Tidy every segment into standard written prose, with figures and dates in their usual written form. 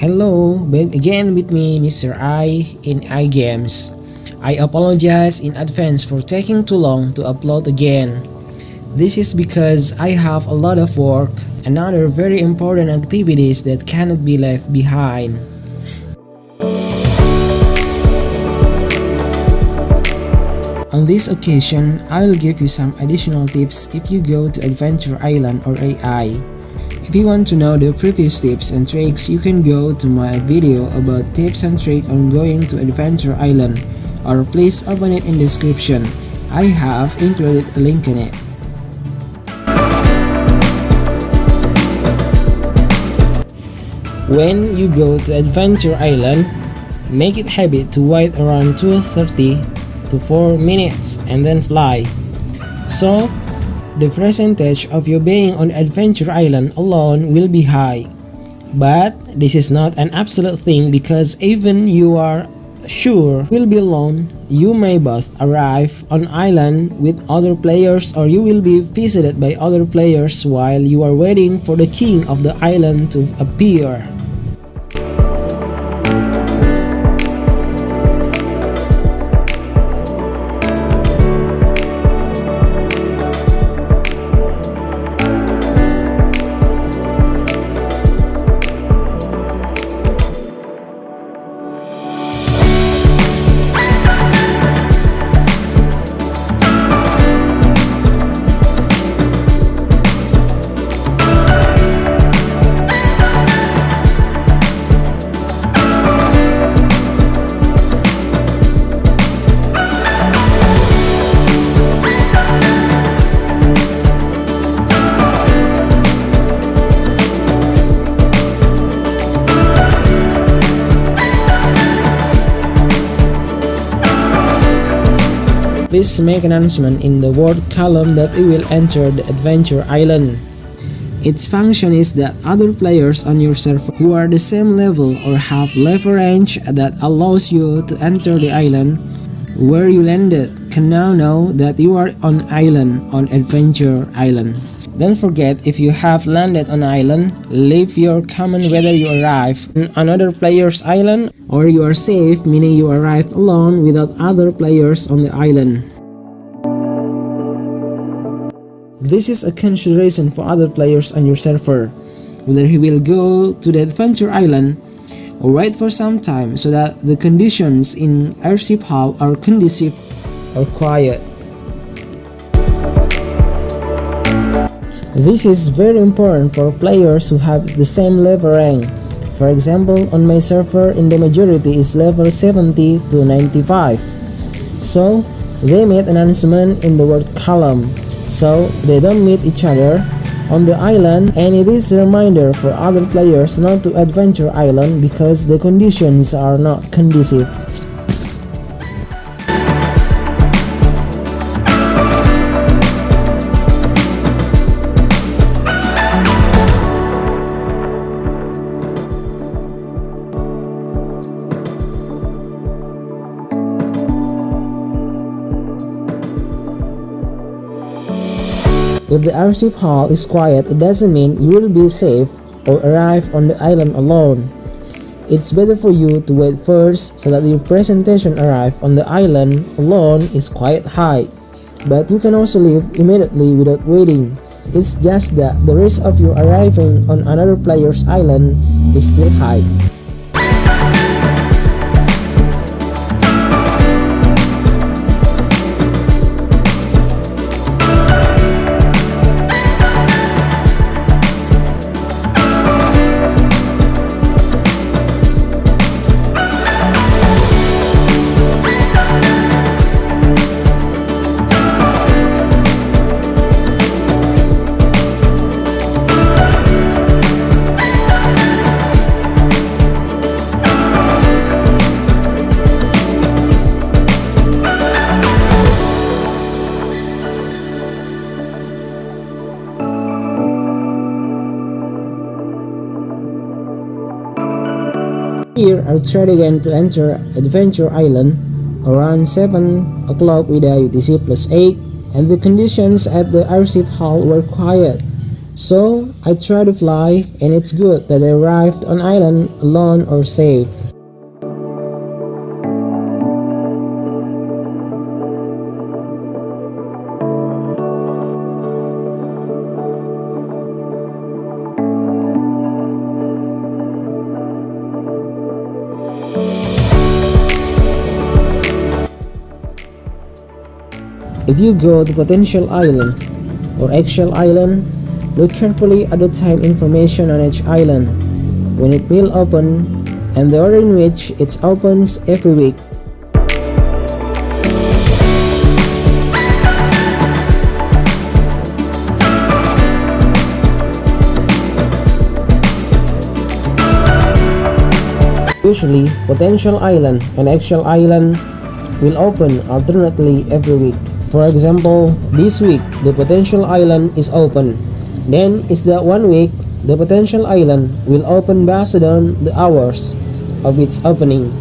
Hello, back again with me, Mr. I, in iGames. I apologize in advance for taking too long to upload again. This is because I have a lot of work and other very important activities that cannot be left behind. On this occasion, I will give you some additional tips if you go to Adventure Island or AI. If you want to know the previous tips and tricks, you can go to my video about tips and tricks on going to Adventure Island, or please open it in description. I have included a link in it. When you go to Adventure Island, make it habit to wait around 2:30 to 4 minutes and then fly. So, the percentage of you being on Adventure Island alone will be high. But this is not an absolute thing, because even you are sure will be alone, you may both arrive on island with other players, or you will be visited by other players while you are waiting for the king of the island to appear. Please make an announcement in the word column that we will enter the Adventure Island. Its function is that other players on your server who are the same level or have level range that allows you to enter the island where you landed can now know that you are on island on Adventure Island. Don't forget, if you have landed on island, leave your comment whether you arrive on another player's island or you are safe, meaning you arrived alone without other players on the island. This is a consideration for other players on your server, whether he will go to the Adventure Island or wait for some time so that the conditions in airship hall are conducive or quiet. This is very important for players who have the same level rank. For example, on my server, in the majority is level 70 to 95. So, they made an announcement in the word column, so they don't meet each other on the island, and it is a reminder for other players not to Adventure Island because the conditions are not conducive. If the airship hall is quiet, it doesn't mean you will be safe or arrive on the island alone. It's better for you to wait first so that your presentation arrive on the island alone is quite high. But you can also leave immediately without waiting. It's just that the risk of you arriving on another player's island is still high. Here, I tried again to enter Adventure Island around 7 o'clock with the UTC +8, and the conditions at the airship hall were quiet. So I try to fly, and it's good that I arrived on island alone or safe. If you go to potential island or actual island, look carefully at the time information on each island, when it will open, and the order in which it opens every week. Usually, potential island and actual island will open alternately every week. For example, this week, the potential island is open. Then, is that 1 week, the potential island will open based on the hours of its opening.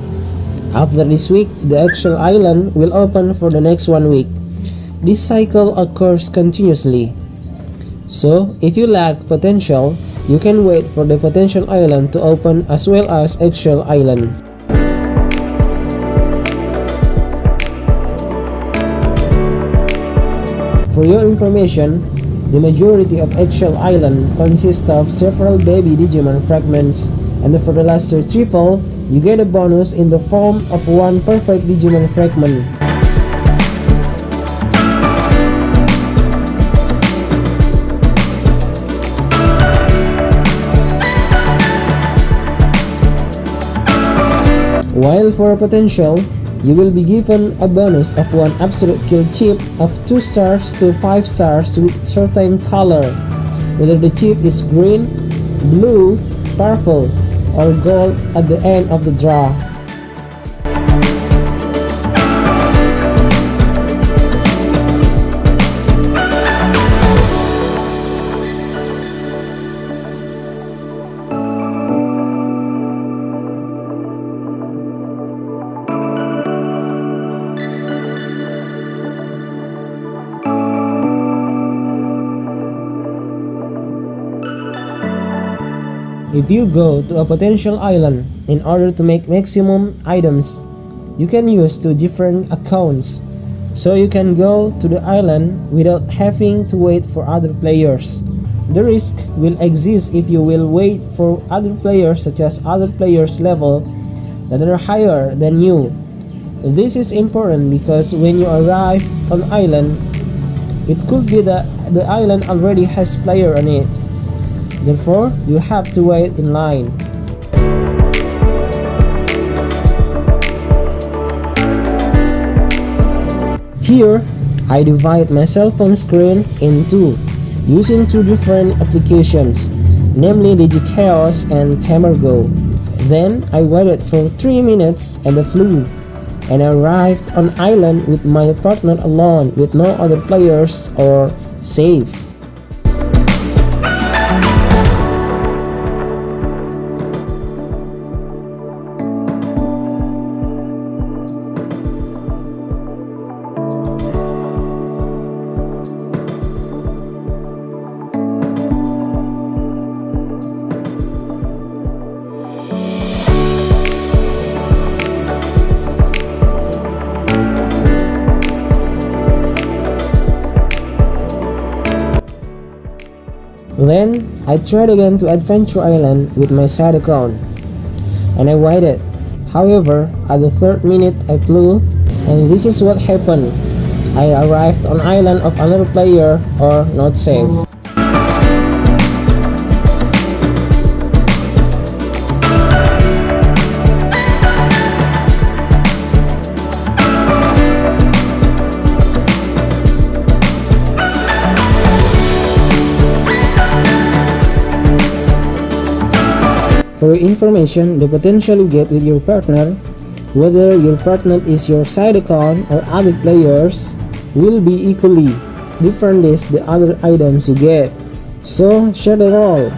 After this week, the actual island will open for the next 1 week. This cycle occurs continuously. So, if you lack potential, you can wait for the potential island to open as well as actual island. For your information, the majority of actual island consists of several baby Digimon fragments, and for the last triple, you get a bonus in the form of one perfect Digimon fragment. While for a potential, you will be given a bonus of one absolute kill chip of 2 stars to 5 stars with certain color, whether the chip is green, blue, purple, or gold at the end of the draw. If you go to a potential island in order to make maximum items, you can use 2 different accounts, so you can go to the island without having to wait for other players. The risk will exist if you will wait for other players, such as other players' level that are higher than you. This is important because when you arrive on island, it could be that the island already has player on it. Therefore, you have to wait in line. Here, I divide my cell phone screen in 2, using 2 different applications, namely DigiChaos and Tamer Go. Then, I waited for 3 minutes and flew, and I arrived on island with my partner alone with no other players or safe. Then, I tried again to Adventure Island with my side account, and I waited. However, at the 3rd minute I flew, and this is what happened. I arrived on island of another player or not safe. For your information, the potential you get with your partner, whether your partner is your side account or other players, will be equally different as the other items you get. So share the role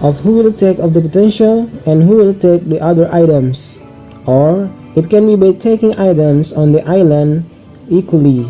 of who will take of the potential and who will take the other items. Or it can be by taking items on the island equally.